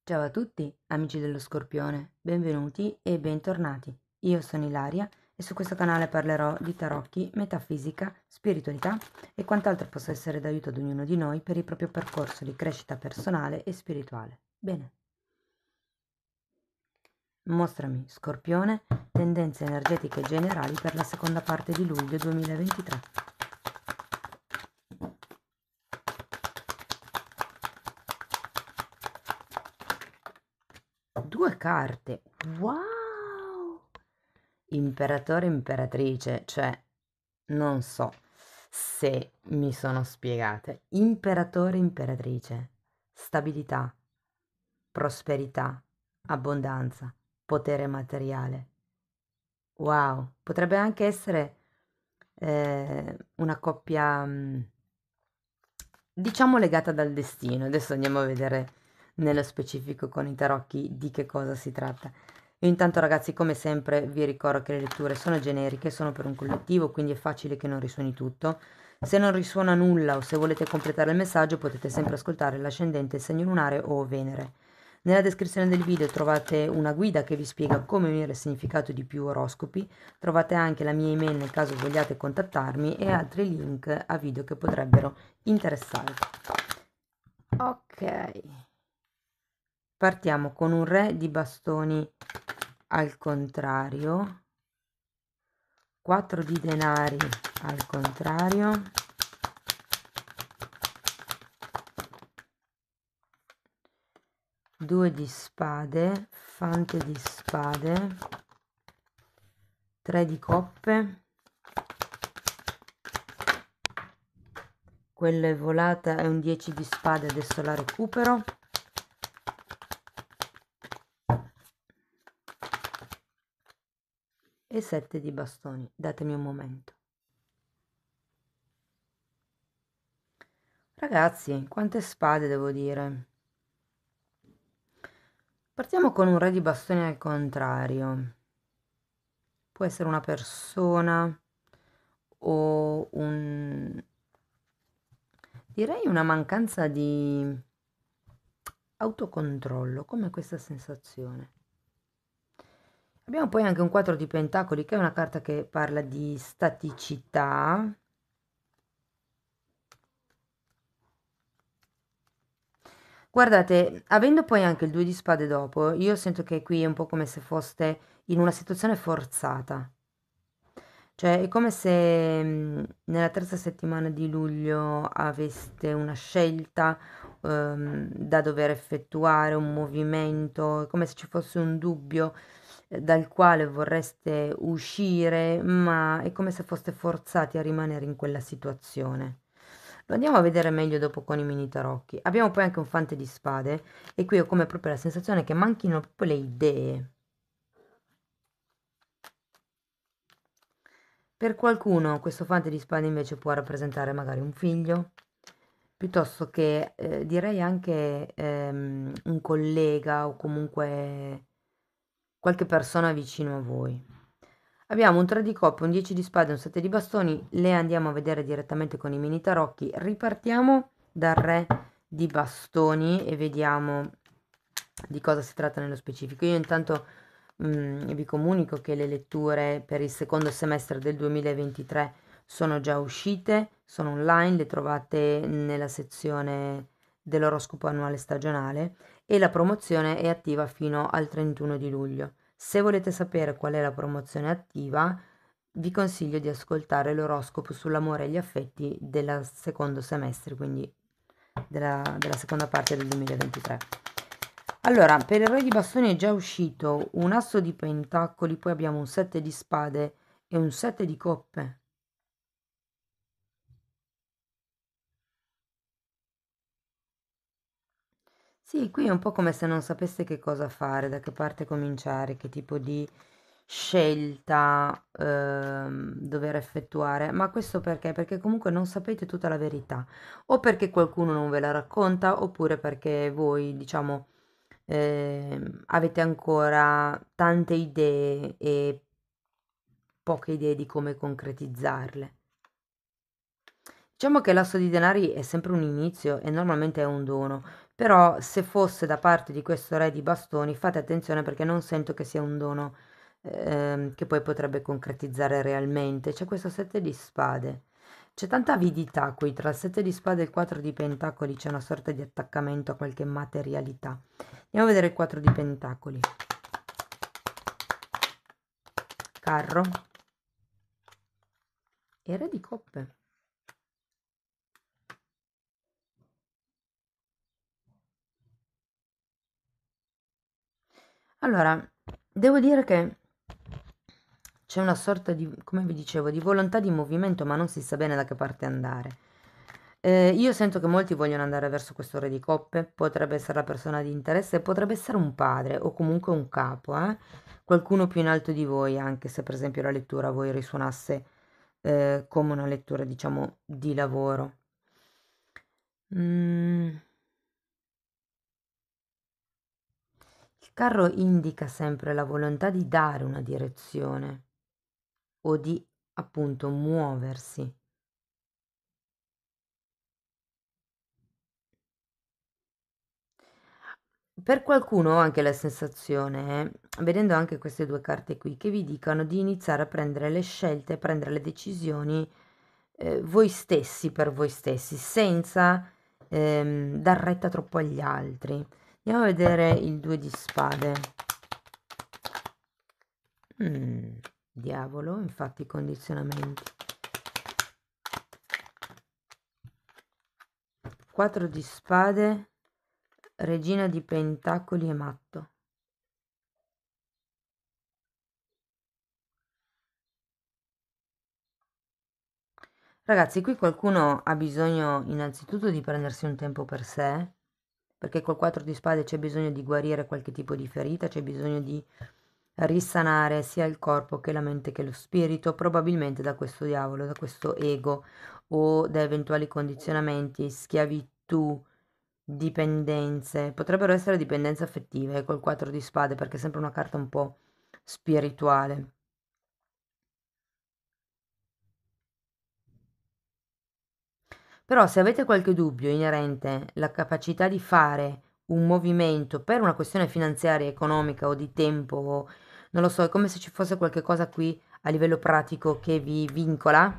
Ciao a tutti, amici dello Scorpione, benvenuti e bentornati. Io sono Ilaria e su questo canale parlerò di tarocchi, metafisica, spiritualità e quant'altro possa essere d'aiuto ad ognuno di noi per il proprio percorso di crescita personale e spirituale. Bene, mostrami, Scorpione, tendenze energetiche generali per la seconda parte di luglio 2023. Due carte, wow! Imperatore e imperatrice, cioè non so se mi sono spiegate. Imperatore e imperatrice, stabilità, prosperità, abbondanza, potere materiale. Wow, potrebbe anche essere una coppia, diciamo, legata dal destino. Adesso andiamo a vedere nello specifico con i tarocchi di che cosa si tratta. Io intanto ragazzi, come sempre, vi ricordo che le letture sono generiche, sono per un collettivo, quindi è facile che non risuoni tutto. Se non risuona nulla o se volete completare il messaggio potete sempre ascoltare l'ascendente, il segno lunare o Venere. Nella descrizione del video trovate una guida che vi spiega come unire il significato di più oroscopi, trovate anche la mia email nel caso vogliate contattarmi e altri link a video che potrebbero interessarvi. Ok, partiamo con un re di bastoni al contrario, 4 di denari al contrario, 2 di spade, fante di spade, 3 di coppe, quella è volata, è un 10 di spade, adesso la recupero, e 7 di bastoni. Datemi un momento. Ragazzi, quante spade devo dire. Partiamo con un re di bastoni al contrario. Può essere una persona o direi una mancanza di autocontrollo, come questa sensazione. Abbiamo poi anche un 4 di pentacoli, che è una carta che parla di staticità. Guardate, avendo poi anche il 2 di spade dopo, io sento che qui è un po' come se foste in una situazione forzata. Cioè, è come se nella terza settimana di luglio aveste una scelta da dover effettuare, un movimento, è come se ci fosse un dubbio dal quale vorreste uscire, ma è come se foste forzati a rimanere in quella situazione. Lo andiamo a vedere meglio dopo con i mini tarocchi. Abbiamo poi anche un fante di spade e qui ho come proprio la sensazione che manchino proprio le idee. Per qualcuno questo fante di spade invece può rappresentare magari un figlio, piuttosto che direi anche un collega o comunque qualche persona vicino a voi. Abbiamo un 3 di coppe, un 10 di spade, un 7 di bastoni, le andiamo a vedere direttamente con i mini tarocchi. Ripartiamo dal re di bastoni e vediamo di cosa si tratta nello specifico. Io intanto vi comunico che le letture per il secondo semestre del 2023 sono già uscite, sono online, le trovate nella sezione dell'oroscopo annuale stagionale e la promozione è attiva fino al 31 di luglio. Se volete sapere qual è la promozione attiva, vi consiglio di ascoltare l'oroscopo sull'amore e gli affetti del secondo semestre, quindi della seconda parte del 2023. Allora, per il re di bastoni è già uscito un asso di pentacoli, poi abbiamo un 7 di spade e un 7 di coppe. Sì, qui è un po' come se non sapeste che cosa fare, da che parte cominciare, che tipo di scelta dover effettuare. Ma questo perché? Perché comunque non sapete tutta la verità, o perché qualcuno non ve la racconta, oppure perché voi, diciamo, avete ancora tante idee e poche idee di come concretizzarle. Diciamo che l'asso di denari è sempre un inizio e normalmente è un dono, Però se fosse da parte di questo re di bastoni, fate attenzione perché non sento che sia un dono che poi potrebbe concretizzare realmente. C'è questo 7 di spade. C'è tanta avidità qui, tra il 7 di spade e il 4 di pentacoli c'è una sorta di attaccamento a qualche materialità. Andiamo a vedere il 4 di pentacoli. Carro e re di coppe. Allora, devo dire che c'è una sorta di, come vi dicevo, di volontà di movimento, ma non si sa bene da che parte andare. Io sento che molti vogliono andare verso questo re di coppe, potrebbe essere la persona di interesse, potrebbe essere un padre o comunque un capo, qualcuno più in alto di voi, anche se per esempio la lettura a voi risuonasse come una lettura, diciamo, di lavoro. Mm, il carro indica sempre la volontà di dare una direzione o di appunto muoversi. Per qualcuno ho anche la sensazione, vedendo anche queste due carte qui, che vi dicano di iniziare a prendere le scelte, a prendere le decisioni voi stessi per voi stessi, senza dar retta troppo agli altri. Andiamo a vedere il 2 di spade. Diavolo, infatti i condizionamenti. 4 di spade, regina di pentacoli e matto. Ragazzi, qui qualcuno ha bisogno innanzitutto di prendersi un tempo per sé, perché col 4 di spade c'è bisogno di guarire qualche tipo di ferita, c'è bisogno di risanare sia il corpo che la mente che lo spirito, probabilmente da questo diavolo, da questo ego o da eventuali condizionamenti, schiavitù, dipendenze. Potrebbero essere dipendenze affettive col 4 di spade, perché è sempre una carta un po' spirituale. Però se avete qualche dubbio inerente alla capacità di fare un movimento per una questione finanziaria, economica o di tempo, o non lo so, è come se ci fosse qualche cosa qui a livello pratico che vi vincola,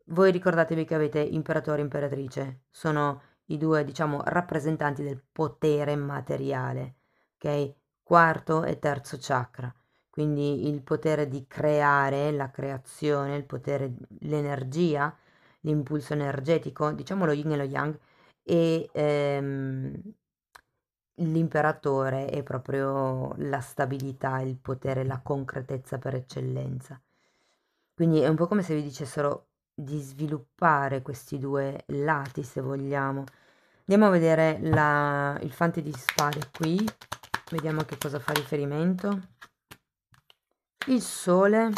voi ricordatevi che avete imperatore e imperatrice, sono i due, diciamo, rappresentanti del potere materiale, ok? Quarto e terzo chakra, quindi il potere di creare, la creazione, il potere, l'energia, l'impulso energetico, diciamo lo yin e lo yang, e l'imperatore è proprio la stabilità, il potere, la concretezza per eccellenza. Quindi è un po' come se vi dicessero di sviluppare questi due lati, se vogliamo. Andiamo a vedere il fante di spade qui, vediamo a che cosa fa riferimento. Il sole.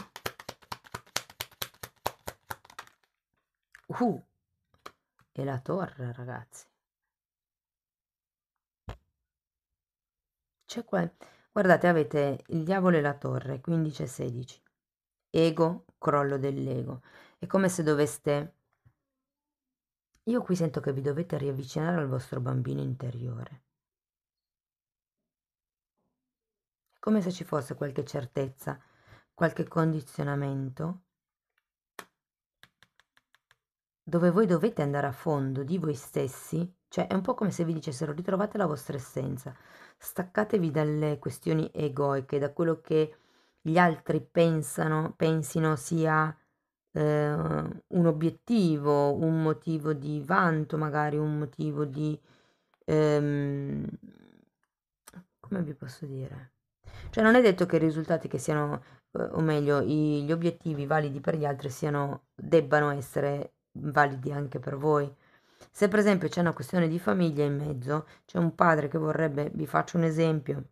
E la torre, ragazzi. C'è qua, guardate, avete il diavolo e la torre, 15 e 16. Ego, crollo dell'ego. È come se doveste... Io qui sento che vi dovete riavvicinare al vostro bambino interiore. È come se ci fosse qualche certezza, qualche condizionamento, dove voi dovete andare a fondo di voi stessi, cioè è un po' come se vi dicessero ritrovate la vostra essenza, staccatevi dalle questioni egoiche, da quello che gli altri pensino sia un obiettivo, un motivo di vanto, magari un motivo di... ehm, come vi posso dire? Cioè non è detto che i risultati che siano, o meglio, gli obiettivi validi per gli altri debbano essere validi anche per voi. Se per esempio c'è una questione di famiglia in mezzo, c'è un padre che vorrebbe, vi faccio un esempio,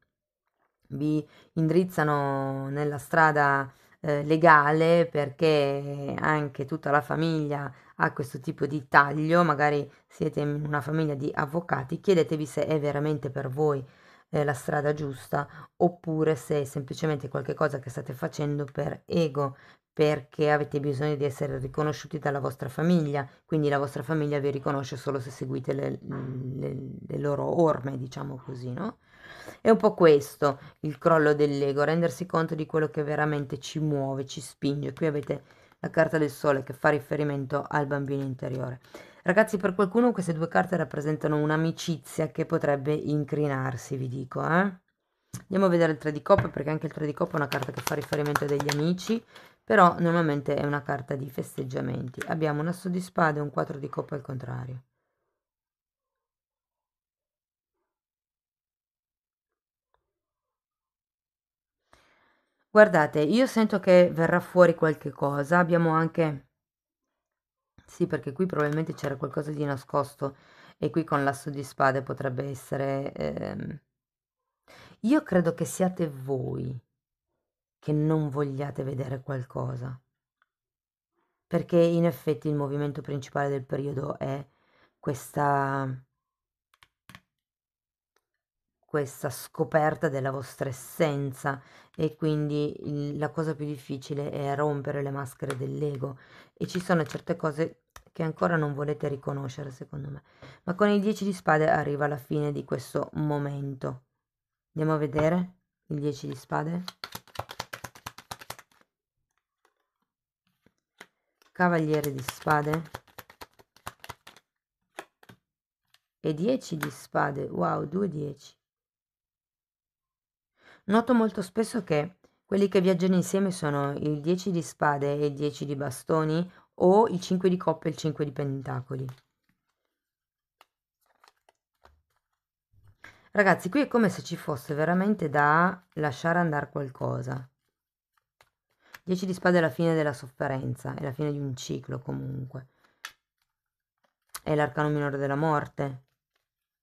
vi indirizzano nella strada legale perché anche tutta la famiglia ha questo tipo di taglio, magari siete in una famiglia di avvocati, chiedetevi se è veramente per voi la strada giusta, oppure se è semplicemente qualcosa che state facendo per ego, perché avete bisogno di essere riconosciuti dalla vostra famiglia, quindi la vostra famiglia vi riconosce solo se seguite le loro orme, diciamo così, no? È un po' questo il crollo dell'ego, rendersi conto di quello che veramente ci muove, ci spinge. Qui avete la carta del sole che fa riferimento al bambino interiore. Ragazzi, per qualcuno queste due carte rappresentano un'amicizia che potrebbe incrinarsi, vi dico, eh? Andiamo a vedere il 3 di coppe, perché anche il 3 di coppe è una carta che fa riferimento a degli amici, però normalmente è una carta di festeggiamenti. Abbiamo un asso di spade e un 4 di coppe al contrario. Guardate, io sento che verrà fuori qualche cosa, abbiamo anche... Sì, perché qui probabilmente c'era qualcosa di nascosto e qui con l'asso di spade potrebbe essere... Io credo che siate voi che non vogliate vedere qualcosa, perché in effetti il movimento principale del periodo è questa, questa scoperta della vostra essenza e quindi la cosa più difficile è rompere le maschere dell'ego e ci sono certe cose che ancora non volete riconoscere secondo me, ma con il 10 di spade arriva la fine di questo momento. Andiamo a vedere il 10 di spade. Cavaliere di spade e 10 di spade. Wow, 2 10. Noto molto spesso che quelli che viaggiano insieme sono il 10 di spade e il 10 di bastoni o il 5 di coppe e il 5 di pentacoli. Ragazzi, qui è come se ci fosse veramente da lasciare andare qualcosa. 10 di spade è la fine della sofferenza, è la fine di un ciclo comunque. È l'arcano minore della morte,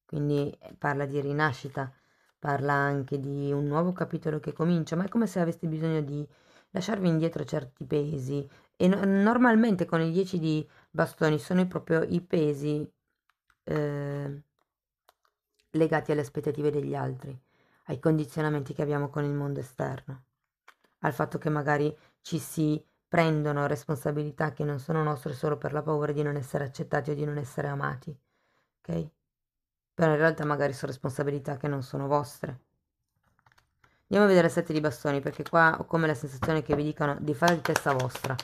quindi parla di rinascita, parla anche di un nuovo capitolo che comincia, ma è come se aveste bisogno di lasciarvi indietro certi pesi e normalmente con i 10 di bastoni sono proprio i pesi eh, legati alle aspettative degli altri, ai condizionamenti che abbiamo con il mondo esterno, al fatto che magari ci si prendono responsabilità che non sono nostre solo per la paura di non essere accettati o di non essere amati, ok? Però in realtà magari sono responsabilità che non sono vostre. Andiamo a vedere il 7 di bastoni, perché qua ho come la sensazione che vi dicano di fare di testa vostra.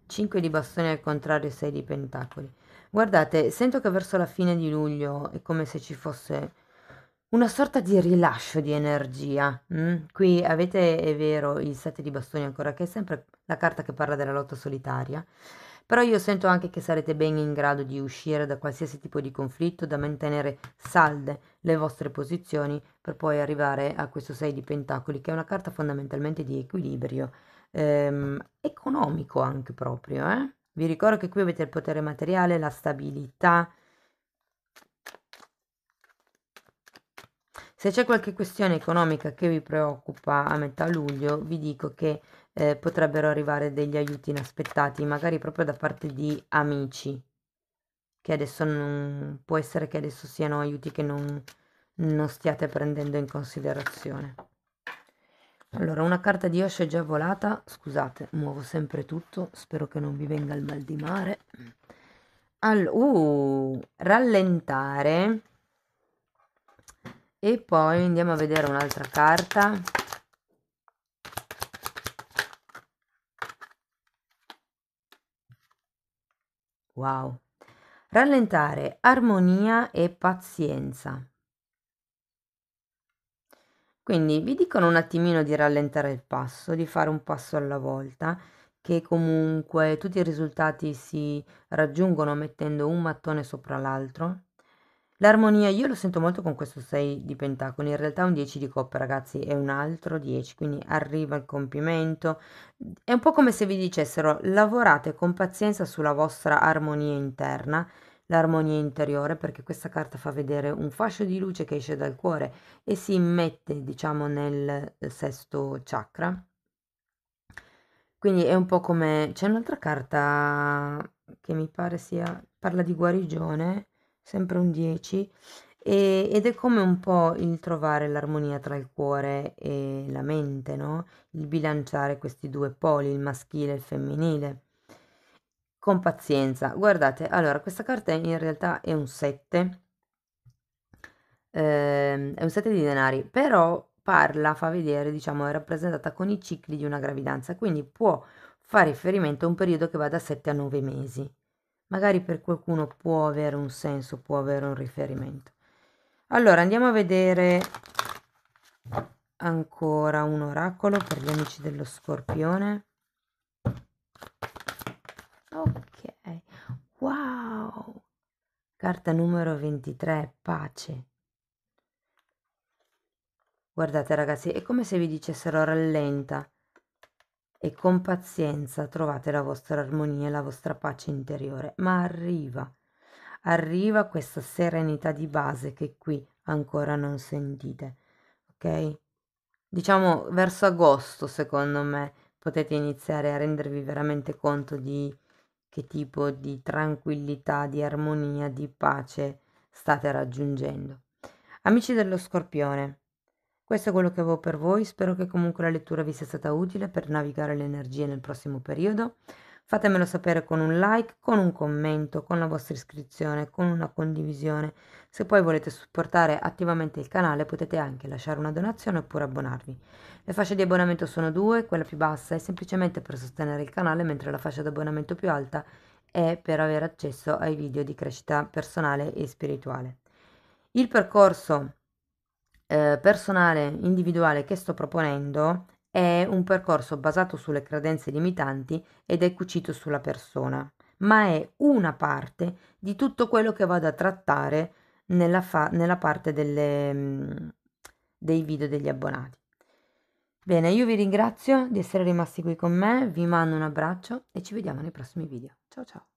5 di bastoni al contrario, 6 di pentacoli. Guardate, sento che verso la fine di luglio è come se ci fosse una sorta di rilascio di energia. Qui avete, è vero, il 7 di bastoni ancora, che è sempre la carta che parla della lotta solitaria. Però io sento anche che sarete ben in grado di uscire da qualsiasi tipo di conflitto, da mantenere salde le vostre posizioni per poi arrivare a questo 6 di pentacoli, che è una carta fondamentalmente di equilibrio economico anche proprio, eh? Vi ricordo che qui avete il potere materiale, la stabilità. Se c'è qualche questione economica che vi preoccupa a metà luglio, vi dico che potrebbero arrivare degli aiuti inaspettati, magari proprio da parte di amici, che adesso non può essere che adesso siano aiuti che non stiate prendendo in considerazione. Allora, una carta di Osho è già volata, scusate, muovo sempre tutto, spero che non vi venga il mal di mare. Rallentare. E poi andiamo a vedere un'altra carta. Wow. Rallentare, armonia e pazienza. Quindi vi dicono un attimino di rallentare il passo, di fare un passo alla volta, che comunque tutti i risultati si raggiungono mettendo un mattone sopra l'altro. L'armonia io lo sento molto con questo 6 di pentacoli, in realtà un 10 di coppe ragazzi è un altro 10, quindi arriva il compimento. È un po' come se vi dicessero lavorate con pazienza sulla vostra armonia interna, l'armonia interiore, perché questa carta fa vedere un fascio di luce che esce dal cuore e si immette, diciamo, nel sesto chakra. Quindi è un po' come... C'è un'altra carta che mi pare sia... parla di guarigione, sempre un 10, ed è come un po' il trovare l'armonia tra il cuore e la mente, no? Il bilanciare questi due poli, il maschile e il femminile. Con pazienza. Guardate, allora, questa carta in realtà è un 7, è un 7 di denari, però parla, fa vedere, diciamo, è rappresentata con i cicli di una gravidanza, quindi può fare riferimento a un periodo che va da 7 a 9 mesi. Magari per qualcuno può avere un senso, può avere un riferimento. Allora, andiamo a vedere ancora un oracolo per gli amici dello Scorpione. Ok, wow! Carta numero 23, pace. Guardate ragazzi, è come se vi dicessero rallenta e con pazienza trovate la vostra armonia e la vostra pace interiore, ma arriva questa serenità di base che qui ancora non sentite, ok? Diciamo verso agosto, secondo me, potete iniziare a rendervi veramente conto di che tipo di tranquillità, di armonia, di pace state raggiungendo. Amici dello Scorpione, questo è quello che avevo per voi, spero che comunque la lettura vi sia stata utile per navigare le energie nel prossimo periodo. Fatemelo sapere con un like, con un commento, con la vostra iscrizione, con una condivisione. Se poi volete supportare attivamente il canale potete anche lasciare una donazione oppure abbonarvi. Le fasce di abbonamento sono due, quella più bassa è semplicemente per sostenere il canale, mentre la fascia di abbonamento più alta è per avere accesso ai video di crescita personale e spirituale. Il percorso personale individuale che sto proponendo è un percorso basato sulle credenze limitanti ed è cucito sulla persona, ma è una parte di tutto quello che vado a trattare nella parte dei video degli abbonati. Bene, io vi ringrazio di essere rimasti qui con me, vi mando un abbraccio e ci vediamo nei prossimi video. Ciao ciao!